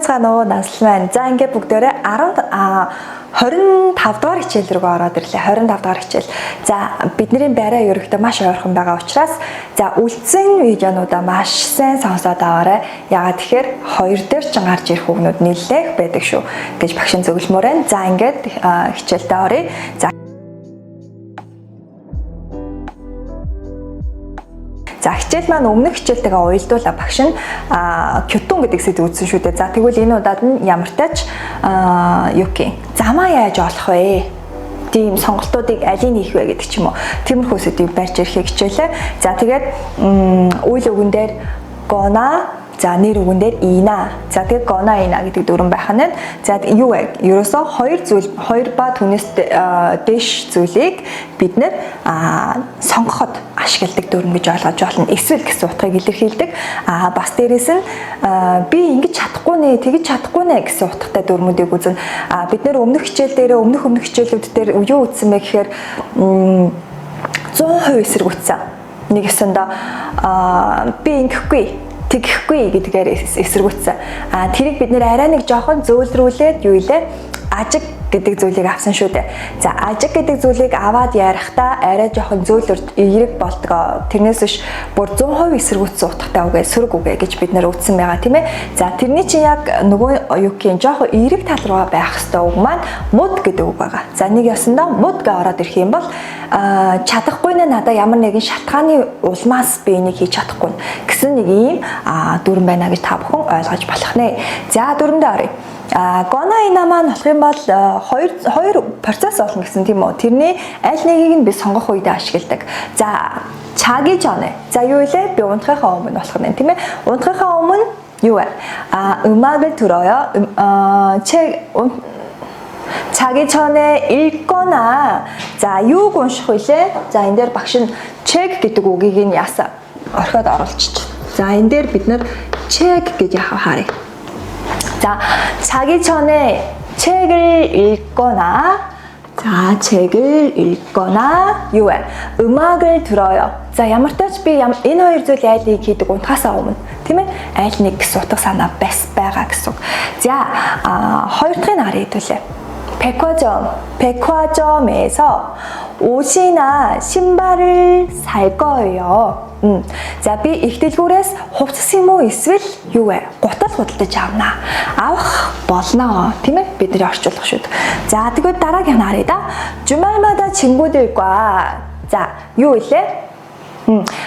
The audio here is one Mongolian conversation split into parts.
байцгаана уу наслал маань. За ингээд бүгдээрээ 25 дугаар хичээл рүү ороод ирлээ. 25 дугаар хичээл. За бидний байраа ерөөхдөө маш ойрхон байгаа учраас за үлдсэн видеонуудаа маш сайн сонсоод аваарай. Яагаад тэгэхээр хоёр дээр ч гарч ирэх хүүхнүүд нэлээх байдаг шүү гэж багш зөвлөмөр байна. За ингээд хичээлдээ оръё. За хичээл маань өмнөх хичээлтэйгээ уялдуулаа багш нь Кютун гэдэг сэдв үзсэн шүү дээ. За тэгвэл энэ удаад нь ямар тач замаа яаж олох вэ? Тийм сонголтуудыг алийг хийх вэ гэдэг ч юм уу. Тиймэрхүү сэдвийг барьж ирэхийг хичээлээ. За тэгээд үйл өгөн дээр гона, за нэр үгэн дээр ина. За тэгээд гона ина гэдэг дүрэн байх нь. За юу вэ? Ерөөсөө хоёр ба түүнээс дээш зүйлийг бид нэр сонгоход ашигладаг дүрэн гэж ойлгож байна. Эсвэл гэсэн утгыг илэрхийлдэг. Бас дээрээс нь би ингэж чадахгүй нэ, тэгж чадахгүй нэ гэсэн утгатай дүрмүүдийг үзнэ. Бид нэр өмнөх хичээл дээр өмнөх хичээлүүд дээр юу үзсэн бэ гэхээр 100% эсрэг үтсэн. Нэг өсөндөө би ингэхгүй тэгхгүй гэдгээр эсэргүүцсэн. Тэрийг бид нэр арай нэг жоохон зөөлрүүлээд юу илээ? Ажиг гэдэг зүйлийг авсан шүү дээ. За ажиг гэдэг зүйлийг аваад ярихдаа арай жоохон зөөлрөд эерэг болдгоо. Тэрнээс биш бүр 100% эсэргүүцсэн утгатай үгээ, сөрөг үгээ гэж бид нэр үзсэн байгаа тийм ээ. За тэрний чинь яг нөгөө юугийн жоохон эерэг тал руугаа байх хэвээр үг маань муд гэдэг үг байгаа. За нэг ясандаа муд гэ ороод ирэх юм бол чадахгүй нэ надаа ямар нэгэн шалтгааны улмаас би энийг хийж чадахгүй гэсэн нэг ийм дүрэн байна гэж та бүхэн ойлгож болох нэ. За дүрэндээ оръё. Гона ина маань болох юм бол хоёр процесс болно гэсэн тийм үү. Тэрний аль нэгийг нь би сонгох үедээ ашигладаг. За чаги чоне. За юу илээ? Би унтахынхаа өмнө болох нь тийм ээ. Унтахынхаа өмнө юу вэ? 음악을 들어요. 자기 전에 읽거나 за юуг унших вэ? За энэ дээр багш нь check гэдэг үгийг нь яасан орхиод оруулчих. За энэ дээр бид нэр check гэж харъя. 자, 자기 전에 책을 읽거나 자, 책을 읽거나 유에 음악을 들어요. 자, ямар тач би энэ хоёр зүйл айлыг хийдэг унтахаас өмнө тийм ээ айл нэг гэсэн утга санаа байгаа гэсэн. За, хоёр дахьыг харъя хэвлээ. 백화점에서 옷이나 신발을 살 거예요. За би их дэлгүүрээс хувцас юм уу эсвэл юу вэ? Гутал худалдаж авна. Авах болно. Тийм ээ? Бидний орчуулах шүү дээ. За тэгээд дараагийн харъя да. 주말마다 친구들과 за юу илээ?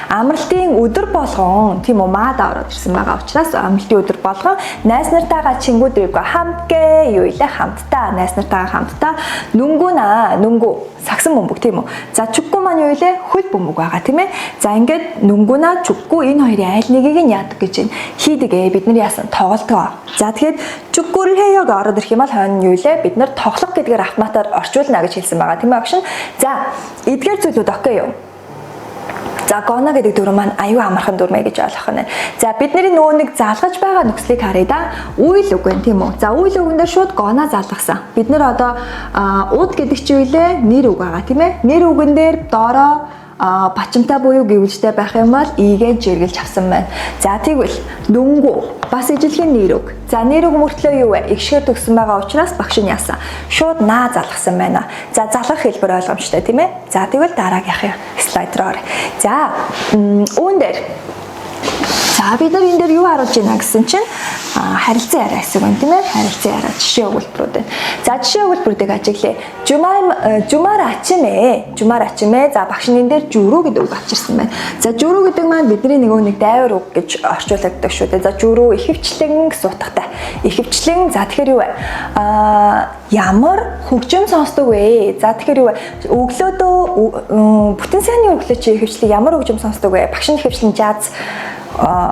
Амралтын өдөр болгон тийм үү маада ороод ирсэн байгаа учраас амралтын өдөр болгон найз нартайгаа 친구들과 함께 юу илээ хамтдаа найз нартайгаа хамтдаа нүнгү сагсан бөмбөг тийм үү. За 축구 маань юу илээ хөл бөмбөг байгаа тийм ээ. За ингээд нүнгүна 축구 энэ хоёрын аль нэгийг нь яадаг гэж хийдэг бид нар яасан тоглолтоо. За тэгэхээр 축구를 해요가 ороод ирэх юм бол хойно юу илээ бид нар тоглох гэдгээр автоматар орчуулна гэж хэлсэн байгаа тийм ээ багш. За эдгээр зүйлүүд окей юу? За гона гэдэг дүрэн маань аюу амархан дүрмэ гэж ойлгох нь. За бидний нөгөө нэг залгаж байгаа нөхцөлийг харъя да. Үйл үгэн тийм үү. За үйл үгэн дээр шууд гона залгасан. Бид нэр одоо уд гэдэг чинь үлээ нэр үг байгаа тийм ээ. Нэр үгэн дээр доороо бачимтай буюу гэвэлжтэй байх юм бол ийгээ жиргэлж авсан байна. За тэгвэл нүнгүү бас ижилхэн нэр үг. За нэр үг мөртлөө юу вэ? Игшгээр төгсөн байгаа учраас багш нь яасан. Шууд наа залгасан байна. За залгах хэлбэр ойлгомжтой тийм ээ. За тэгвэл дараагийнхын слайд руу оръё. За үүн дээр за бид нар энэ дээр юу харуулж байна гэсэн чинь харилцан яриа гэсэн үг тийм ээ. Харилцан яриа жишээ өгүүлбэрүүд байна. За жишээ өгүүлбэрүүдийг ажиглая. 주말 아침에 за багш энэ дээр журуу гэдэг үг авчирсан байна. За журуу гэдэг маань бидний нэг дайвар үг гэж орчуулдаг шүү дээ. За журуу ихэвчлэн гэсэн утгатай. Ихэвчлэн за тэгэхээр юу вэ? Ямар хөгжим сонсдог вэ? За тэгэхээр юу вэ? Өглөөдөө бүтэн сайнны өглөө чи ихэвчлэн ямар хөгжим сонсдог вэ? Багш нь ихэвчлэн jazz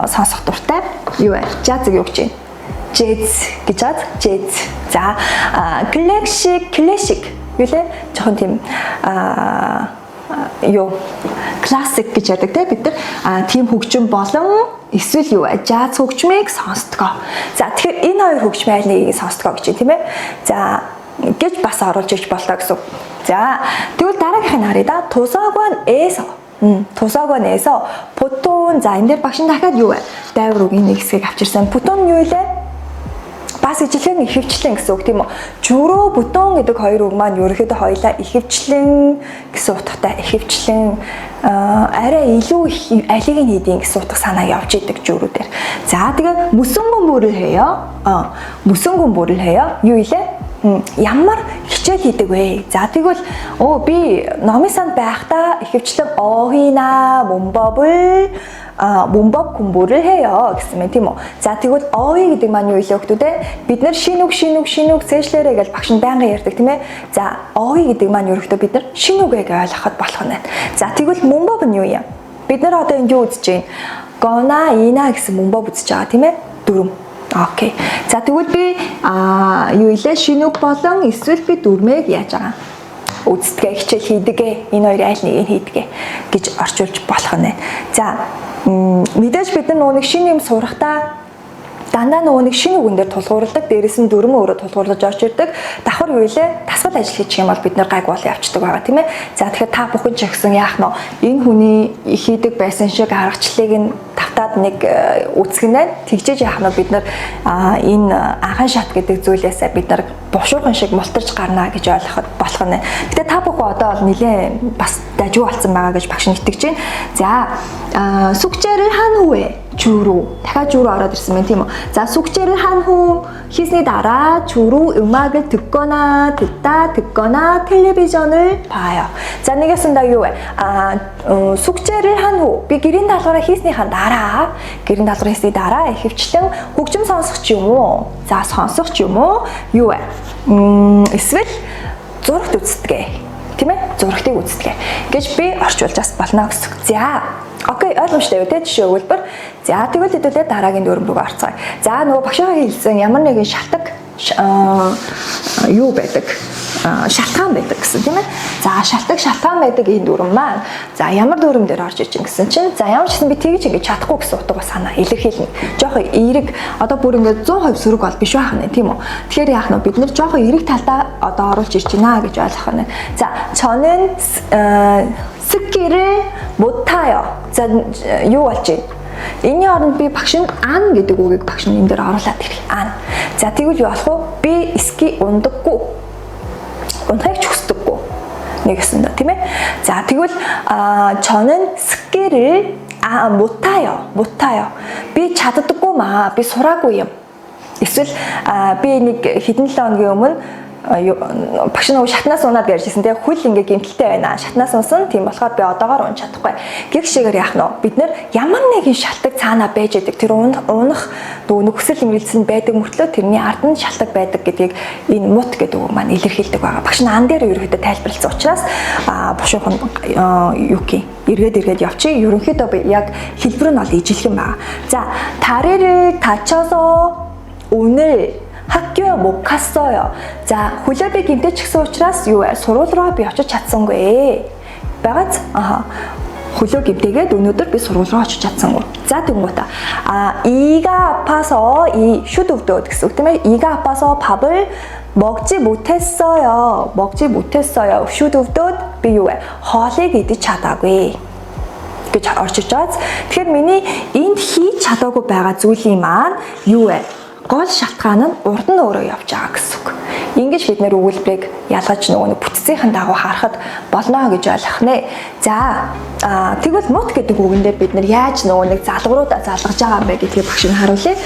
сонсох дуртай. Юу вэ? Jazz-ыг юу гэж байна? Jazz гэж бод. Jazz. За классик юу лээ? Жохон тийм юу классик гэж яддаг те бид нар тийм хөгжим болон эсвэл юу jazz хөгжмийг сонсдгоо. За тэгэхээр энэ хоёр хөгжмийн аль нэгийг сонсдгоо гэж тийм ээ. За гэж бас оруулж иж болтоо гэсэн. За тэгвэл дараагийнхыг харъя да. 도서관에서 보통 자 энэ дээр багш дахиад юу вэ? Дайвар үгийн нэг хэсгийг авчирсан. 보통 юу илээ? бас ижилхэн ихэвчлэн гэсэн үг тийм үү. Журуу бүтэн гэдэг хоёр үг маань ерөөхдөө хоёлаа ихэвчлэн гэсэн утгатай ихэвчлэн арай илүү их алиг нь хийдин гэсэн утга санаа явж идэг журуу дээр. За тэгээ мөсөнгөн бүрэл хэё. Мөсөнгөн бүрэл хэё. Юу илээ? Ямар хичээл хийдэг вэ? За тэгвэл би номын санд байхдаа ихэвчлэн оохина 문법 공부를 해요 гэсэн мэт тийм үү. За тэгвэл ой гэдэг маань юу илээ хөлтүүдээ бид нар шинүг цээжлээрээ гэж багш нь байнга ярьдаг тийм ээ. За ой гэдэг маань ерөөхдөө бид нар шинүгэ гэж ойлгоход болох нь. За тэгвэл 문법 нь юу юм? Бид нар одоо энд юу үзэж байна? Гона ина гэсэн 문법 үзэж байгаа тийм ээ. Дүрм. Окей. За тэгвэл би юу илээ шинүг болон эсвэл би дүрмийг яаж байгаа? Үздэгэ хичээл хийдгээ. Энэ хоёр аль нэг нь хийдгээ гэж орчуулж болох нь. За мэдээж бид нар нэг шинэ юм сурахдаа дандаа нэг шинэ үгэн дээр тулгуурладаг, дээрээс нь дүрм өөрөө тулгуурлаж орж ирдэг. Давхар юу илээ? Дасгал ажил хийчих юм бол бид нар гайг бол явцдаг байгаа тийм ээ. За тэгэхээр та бүхэн ч гэсэн яах нь энэ хүний хийдэг байсан шиг аргачлалыг нь тавтаад нэг үзгэнэ тэгжээж яах нь бид нар энэ анхан шат гэдэг зүйлээсээ бид нар бушуухан шиг мултарч гарна гэж ойлгоход болох нь. Гэтэ та бүхэн одоо бол нэлээд бас дажгүй болсон байгаа гэж багш нь итгэж байна. За 숙제를 한 후에 주로 дахиад 주로 ороод ирсэн байна тийм үү. За 숙제를 한 후 хийсний дараа 주로 음악을 듣거나 텔레비전을 봐요. За нэгэсэндээ юу вэ? 숙제를 한 후 би гэрийн даалгавраа хийснийхаа дараа ихэвчлэн хөгжим сонсох ч юм уу? За сонсох ч юм уу? Юу вэ? Эсвэл зурагт үздэг. Тийм ээ? Зурагтыг үздэг гэж би орчуулж бас болно гэсэн. За окей, ойлгомжтой юу те жишээ өгүүлбэр. За тэгвэл хэдүүлээ дараагийн дүрм рүү орцгоё. За нөгөө багшаа хэлсэн ямар нэгэн шалтгаан юу байдаг? Шалтгаан байдаг гэсэн тийм ээ. За шалтгаан байдаг энэ дүрм маань. За ямар дүрм дээр орж иж гэсэн чинь за ямар ч гэсэн би тэгж ингэж чадахгүй гэсэн утга санаа илэрхийлнэ. Жохон эерэг одоо бүр ингээд 100% сөрөг бол биш байх нь тийм үү. Тэгэхээр яах нь бид нар жохон эерэг талдаа одоо оруулж ирж байна гэж ойлгох нь. За 저는 스키를 못 타요. За юу болж байна? Энийн оронд би багш нь ан гэдэг үгийг багш нь энэ дээр оруулаад ирэх. Ан. За тэгвэл юу болох вэ? Би ски ундаггүй. Унахыг ч хүсдэггүй. Нэгэсэндээ тийм ээ. За тэгвэл 저는 스키를 못 타요. Би чаддаггүй маа. Би сураагүй юм. Эсвэл би нэг хэдэн 7 хоногийн өмнө багш нөгөө шатнаас унаад ярьжсэн тийм хөл ингээ гэмтэлтэй байна. Шатнаас унсан тийм болохоор би одоогоор унж чадахгүй. Гэх шигээр яах нь бид нар ямар нэгэн шалтгаан цаанаа байж идэг. Тэр унах нөгөө нөхцөл имрэлцэн байдаг мөртлөө тэрний ард нь шалтгаан байдаг гэдгийг энэ мут гэдэг үг маань илэрхийлдэг байгаа. Багш нь ан дээр ерөөхдөө тайлбарласан учраас бушуухан эргээд явчих. Ерөнхийдөө би яг хэлбэр нь бол ижилхэн байна. За 다리를 다쳐서 오늘 학교에 못 갔어요. За хүлээбэ гэмтэж гисэн учраас юу вэ? Сургууль руу би очиж чадсангүй. Багц? Хүлөө гэмтээгээд өнөөдөр би сургууль руу очиж чадсангүй. За тэгмээ. 이가 아파서 이 슈드өвдөд гэсэн үг тийм ээ. 이가 아파서 밥을 먹지 못했어요. 슈드өвдөд би юу вэ? хоолыг идэж чадаагүй. гэж орчиж байгаа. Тэгэхээр миний энд хийж чадаагүй байгаа зүйлийн маань юу вэ? Гол шалтгаан нь урд нь өөрөө явж байгаа гэсэн үг. Ингэж бид нэр өгүүлбэрийг ялгаж нөгөө бүтцийн дагуу харахад болно гэж ойлгох нэ. За тэгвэл мут гэдэг үгэн дээр бид нэр яаж нөгөө нэг залгууруудаа залгаж байгаа юм бэ гэдгийг багш нь харуулъя.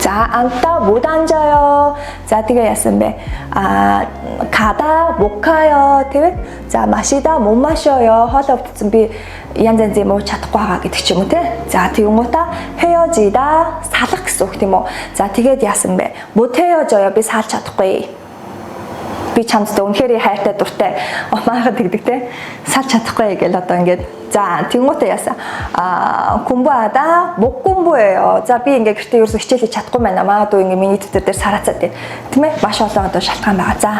За 안다 못 앉아요. 자 тэгээ яасан бэ? 가다 못 가요. тийм. За 마시다 못 마셔요. хоолой өвдсөн би янз янзын муу чадахгүй байгаа гэдэг ч юм уу те. За тэгүнгуудаа 헤어지다 салах гэсэн үг тийм үү. За тэгээд яасан бэ? 못 헤어져요. би салж чадахгүй. Би чамд үнэхээр хайртай дуртай маагаад тэгдэг те. салж чадахгүй гэл одоо ингээд за тэгүнгуудаа яасан. 공부하다 못 공부해요. За би ингээд гэртээ ерөөсө хичээл хийж чадахгүй байна. Магадгүй ингээд миний дэвтэр дээр сараацаад байна. Тийм ээ? Маш олон одоо шалтгаан байгаа. За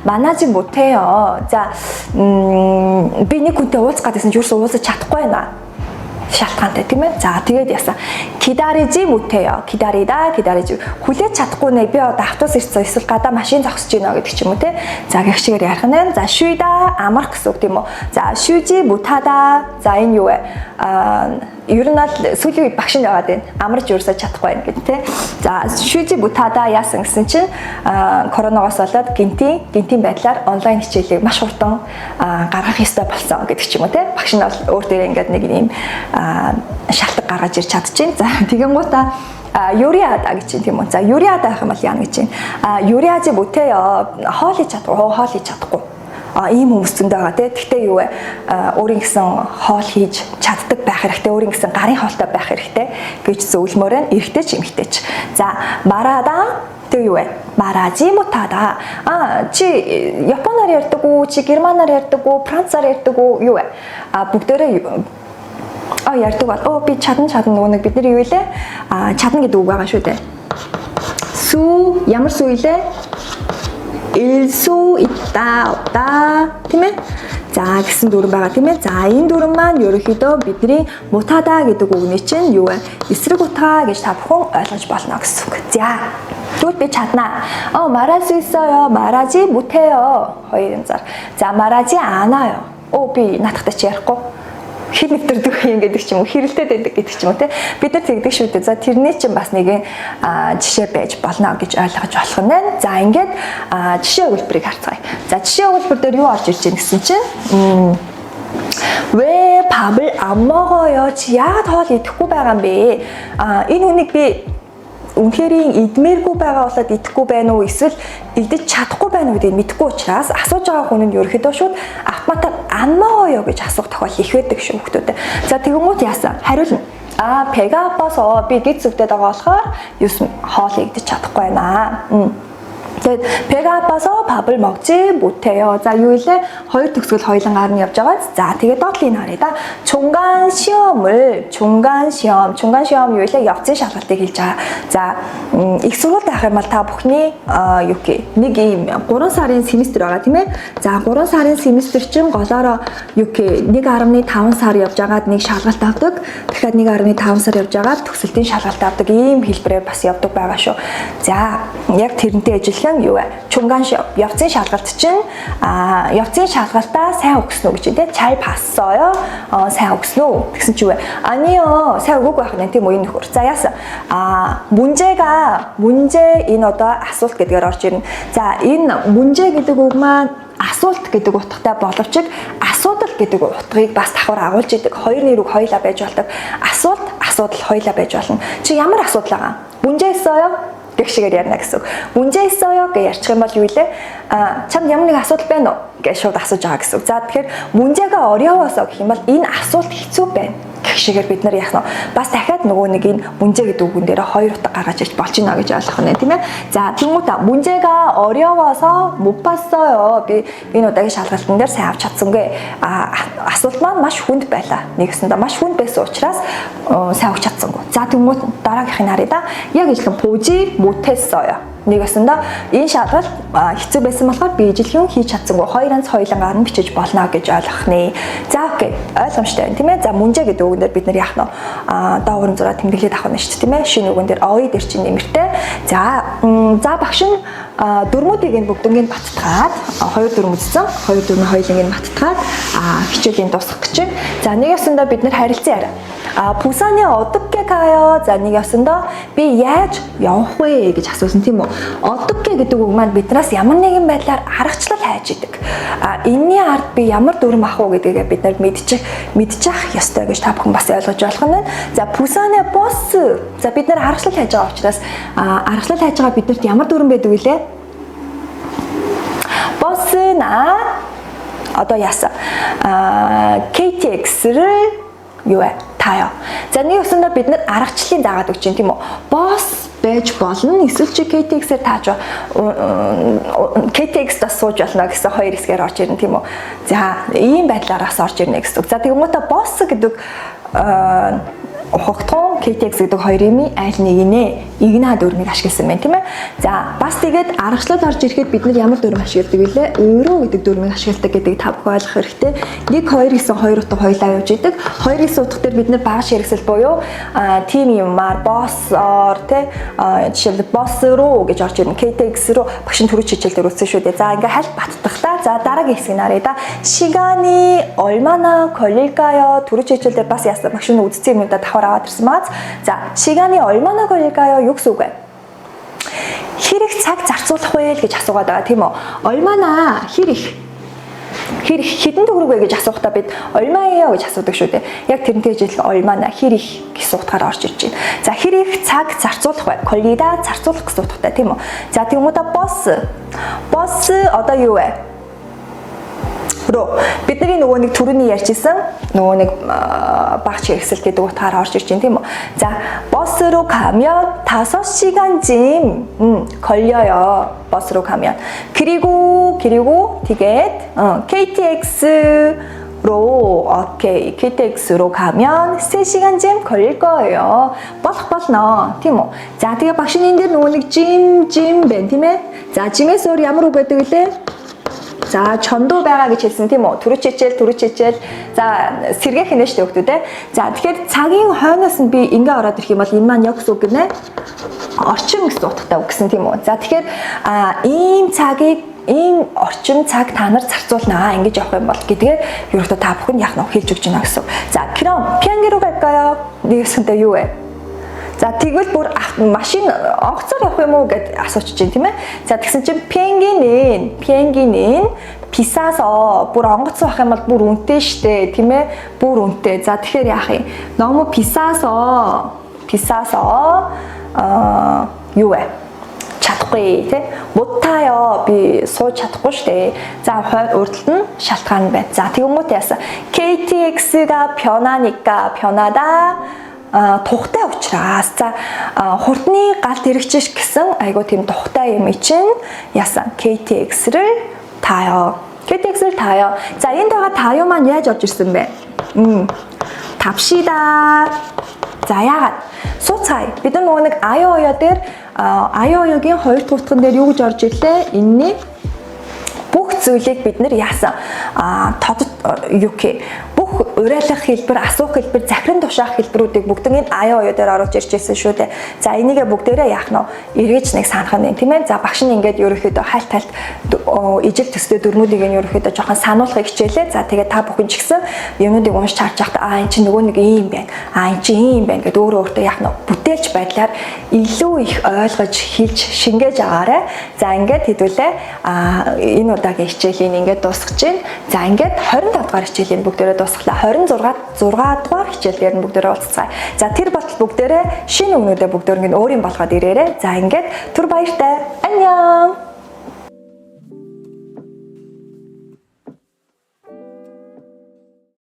만나지 못해요. За би нэг хүнтэй уулзах гэсэн чинь ерөөсө уулзаж чадахгүй байна. шалтгаантай тийм ээ. За тэгээд яасан. 기다리지 못해요. 기다리지. хүлээж чадахгүй нэ би одоо автобус ирсэн эсвэл гадаа машин зогсож байна гэдэг ч юм уу те. За гэх шигээр ярих нь. За 쉬다 амрах гэсэн үг тийм үү. За шүжи мутада. За энэ юу вэ? Ер нь л сүүлийн үед багш нь яваад байна. Амарч ерөөсөө чадахгүй байна гэдэг тийм. За шүжи мутада яасан гэсэн чинь коронавигоос болоод гинтийн байдлаар онлайн хичээлийг маш хурдан гаргах ёстой болсон гэдэг ч юм уу тийм. Багш нь бол өөр дээрээ ингээд нэг юм шалтгаан гаргаж ирч чадчихээн. За тэгэн гутаа Юриада гэж чинь тийм үү. За Юриада гэх юм бол яана гэж чинь. Юриази бүтэё хоол хийж чадахгүй. Ийм хүмүүс зөндөө байгаа тийм. Гэхдээ юу вэ? Өөрийн гэсэн хоол хийж чаддаг байх хэрэгтэй. Өөрийн гэсэн гарын хоолтой байх хэрэгтэй гэж зөвлөмөр нь эрэгтэй ч эмэгтэй ч. За марада тэг юу вэ? Маражи мутада. Чи японоор ярьдаг уу? Чи германаар ярьдаг уу? Францаар ярьдаг уу? Юу вэ? Бүгдээрээ ярьдаг бол би чадна нөгөө нэг бидний юу илээ? Чадна гэдэг үг байгаа шүү дээ. Су ямар су илээ? Илсу итта тийм ээ. За гэсэн дүрэн байгаа тийм ээ. За энэ дүрэн маань ерөнхийдөө бидний мутада гэдэг үгний чинь юу вэ? Эсрэг утга гэж та бүхэн ойлгож болно гэсэн үг. За тэгвэл би чаднаа. Маражи 있어요. маражи 못해요. хоёрын зар. За маражи 아나요. Би наадахтай чи ярихгүй. Хэр нэвтрдэг юм гэдэг ч юм уу, хэрэлтэй байдаг гэдэг ч юм уу те. Бид нар тэгдэг шүү дээ. За тэрний чинь бас нэг жишээ байж болно гэж ойлгож болох нь байна. За ингээд жишээ өгүүлбэрийг харцгаая. За жишээ өгүүлбэр дээр юу орж ирж байна гэсэн чинь 왜 밥을 안 먹어요? Чи яагаад хоол идэхгүй байгаа юм бэ? Энэ хүнийг би үнэхээр идмээргүй байгаа болоод идэхгүй байна уу эсвэл идэж чадахгүй байна уу гэдгийг мэдэхгүй учраас асууж байгаа хүн нь ерөөхдөө шууд автоматар 안 먹어요 гэж асуух тохиол их байдаг шүү хүмүүстээ. За тэгэнгүүт яасан? Хариулна. 배가 아파서 би гид зүгтээд байгаа болохоор хоол идэж чадахгүй байна. Тэгээд 배가 아파서 밥을 먹지 못해요. 자, 요 일에 хоёр төгсгөл хоёуланг арна явж байгаа. За, тэгээд доотлыг харъя да. 중간 시험 요 일에 явцын шалгалтыг хэлж байгаа. За, их сургуульд авах юм бол та бүхний юу гэх нэг ийм 3 сарын семестр байгаа тийм ээ. За, 3 сарын семестр чинь голоороо юу гэх 1.5 сар явж байгаад нэг шалгалт авдаг. Дахиад 1.5 сар явж байгаад төгсөлтийн шалгалт авдаг. Ийм хэлбэрээр бас явдаг байгаа шүү. За, яг тэрнтэй ажиллах юу вэ? 중간 시험 явцын шалгалт чинь явцын шалгалтаа сайн өгсөн үү гэж тийм 잘 봤어요. сайн өгсөн үү? Тэгсэн чи юу вэ? 아니요. сайн өгөөгүй байх нь тийм үү энэ нөхөр. За яасан? 문제 энэ одоо асуулт гэдгээр орж ирнэ. За энэ 문제 гэдэг үг маань асуулт гэдэг утгатай боловч асуудал гэдэг утгыг бас давхар агуулж идэг. Хоёр нэр үг хоёлаа байж болдог. Асуудал хоёлаа байж болно. Чи ямар асуудал байгаа? 문제 있어요? гэх шигээр ярина гэсэн үг. 문제 있어요 гэж ярьчих юм бол юу вэ? Чамд ямар нэг асуудал байна уу гэж шууд асууж байгаа гэсэн үг. За тэгэхээр 문제가 어려워서 гэх юм бол энэ асуулт хэцүү байна гэх шигээр бид нар яах нь бас дахиад нөгөө нэг энэ 문제 гэдэг үгэн дээр хоёр утга гаргаж ирж болж байна гэж ойлгох нь тийм ээ. За тэгмүүд 문제가 어려워서 못 봤어요. Би энэ удаагийн шалгалтын дээр сайн авч чадсангүй. Асуулт маань маш хүнд байлаа. Нэгсэндээ маш хүнд байсан учраас сайн авч чадсангүй. За тэгмүүд дараагийнхыг харъя да. Яг ижилхэн 보지 못했어요. Нэгэсэндээ энэ шалгалт хэцүү байсан болохоор би ижилхэн хийж чадсангүй. Хоёроос хоёуланг арна бичиж болно гэж ойлгох нэ. За окей. Ойлгомжтой байна тийм ээ. За 문제 гэдэг үгэн дээр бид нар яах нь доогуур зураг тэмдэглээд авах нь шүү дээ тийм ээ. Шинэ үгэн дээр ой дээр чинь нэмэртэй. За багш нь дөрмүүдийг энэ бүгднийг баттгаад хоёр дөрм үзсэн. Хоёр дөрмийн хоёуланг баттгаад хичээлийн дуусгах гэж байна. За нэг ясандаа бид нар харилцан яриа. 부산에 어떻게 가요? За нэг ясандаа би яаж явах вэ гэж асуусан тийм үү? 어떻게 гэдэг үг маань биднээс ямар нэгэн байдлаар аргачлал хайж идэг. Энийний ард би ямар дүрм авах уу гэдгээ бид нар мэдчих ёстой гэж та бүхэн бас ойлгож болох нь. За 부산에 버스. За бид нар аргачлал хайж байгаа учраас аргачлал хайж байгаа биднэрт ямар дүрм байдаг вэ? 버스나 одоо яасан? KTX-를 юу вэ? Таяа. За нэг өсөндөө бид нар аргачлалын дагаад өгч юм тийм үү? Босс байж болно. Эсвэл чи KTX-ээр тааж KTX-дас сууж болно гэсэн хоёр хэсгээр орж ирнэ тийм үү? За ийм байдлаараас орж ирнэ гэсэн үг. За тэгмээдээ босс гэдэг ухагтхан KTX гэдэг хоёр юмын аль нэг нэ игна дүрмийг ашигласан байна тийм ээ. За бас тэгээд аргачлал орж ирэхэд бид нар ямар дүрм ашигладаг вэ? Euro гэдэг дүрмийг ашигладаг гэдгийг та бүхэн ойлгох хэрэгтэй. 1 2 гэсэн 2 утга хоёлаа явж идэг. 2 гэсэн утга дээр бид нар багш хэрэгсэл буюу team юмар boss-оор тий жишээлбэл boss руу гэж орж ирнэ. KTX руу багшийн түрүү хичээлээр үзсэн шүү дээ. За ингээ хальт баттах та. За дараагийн хэсгийг нарыг да. 시간이 얼마나 걸릴까요? түрүү хичээлээр бас яасан багшийн үзсэн юмудаа давхар аваад ирсэн маа. За 시간이 얼마나 걸릴까요? юу гэсэн үг вэ? Хэрэг цаг зарцуулах вэ гэж асуугаад байгаа тийм үү? 얼마나 хэрэг хэдэн төгрөг вэ гэж асуухтаа бид 얼마예요 гэж асуудаг шүү дээ. Яг тэрнтэй жишээлбэл 얼마나 хэрэг гэсэн утгаараа орж ирж байна. За хэрэг цаг зарцуулах бай. 걸리다 зарцуулах гэсэн утгатай тийм үү? За тэгмүүдээ босс одоо юу вэ? Бро бидний нөгөө нэг түрүүний ярьжсэн нөгөө нэг багч хэрэгсэл гэдэг утгаараа орж ирж байна тийм үү? За 버스로 가면 5시간쯤 걸려요. 버스로 가면. 그리고 티켓 KTX로 가면 3시간쯤 걸릴 거예요. болно тийм үү? За тэгээ багш энэ дээр нөгөө нэг жим байна тийм ээ? За жимээс өөр ямар үг байдаг лээ? За чондоо байгаа гэж хэлсэн тийм үү? Түрүү чичээл. За сэргээх нэ штэ хүмүүс те. За тэгэхээр цагийн хойноос нь би ингээ ороод ирэх юм бол энэ маань яг гэсэн үг гинэ. Орчин гэсэн утгатай үг гэсэн тийм үү? За тэгэхээр ийм орчин цаг та нар зарцуулнаа ингэж явах юм бол гэдгээр ерөөхдөө та бүхэн яг нь хэлж өгч байна гэсэн. За 그럼 비행기로 갈까요? нэгсэнтэй юу вэ? За тэгвэл бүр машин онгоцоор явах юм уу гэд асууж чинь тийм ээ. За тэгсэн чинь 비행기는 비싸서 бүр онгоц авах юм бол бүр үнэтэй штэ тийм ээ. Бүр үнэтэй. За тэгэхээр яах юм? 너무 비싸서 юу вэ? чадахгүй тий 못 타요 би сууж чадахгүй штэ. За урдтал нь шалтгаан байна. За тэгмүүд яасан KTX-가 변하다 тухтай учраас за хурдны галт хэрэгжиж гэсэн айгуу тийм тухтай юм чинь яасан KTX-를 타요. KTX-를 타요. За энд байгаа 타요 маань яаж орж ирсэн бэ? 답시다. За яагаад? Суцай. Бид нөгөө нэг 아요어요 дээр 아요어요гийн хоёр дахь утган дээр юу гэж орж ирлээ? Энэний бүх зүйлийг бид нэр яасан бүх уриалгах хэлбэр, асуух хэлбэр, захиран тушаах хэлбэрүүдийг бүгднийг 아요어요 дээр оруулж ирж байсан шүү дээ. За энийгээ бүгдээрээ яах нь эргэж нэг санах нь тийм ээ. За багш нь ингээд ерөөхдөө хальт ижил төстэй дүрмүүдийг нь ерөөхдөө жоохон сануулахыг хичээлээ. За тэгээд та бүхэн ч гэсэн юмнуудыг уншиж харж байхдаа энэ чинь нөгөө нэг ийм байна. Энэ чинь ийм байна гэдэг өөртөө яах нь бүтээлч байдлаар илүү их ойлгож хэлж шингээж агаарай. За ингээд хэдүүлээ энэ удаагийн хичээлийн ингээд дуусгаж байна. За ингээд 25 дугаар хичээлийн бүгдээрээ дуусглаа. 26 дугаар хичээлээр нь бүгдээрээ уулзцгаая. За тэр болтол бүгдээрээ шинэ өгнүүдээ бүгдээр ингээд өөрийн болгоод ирээрэй. За ингээд түр баяртай. 안녕.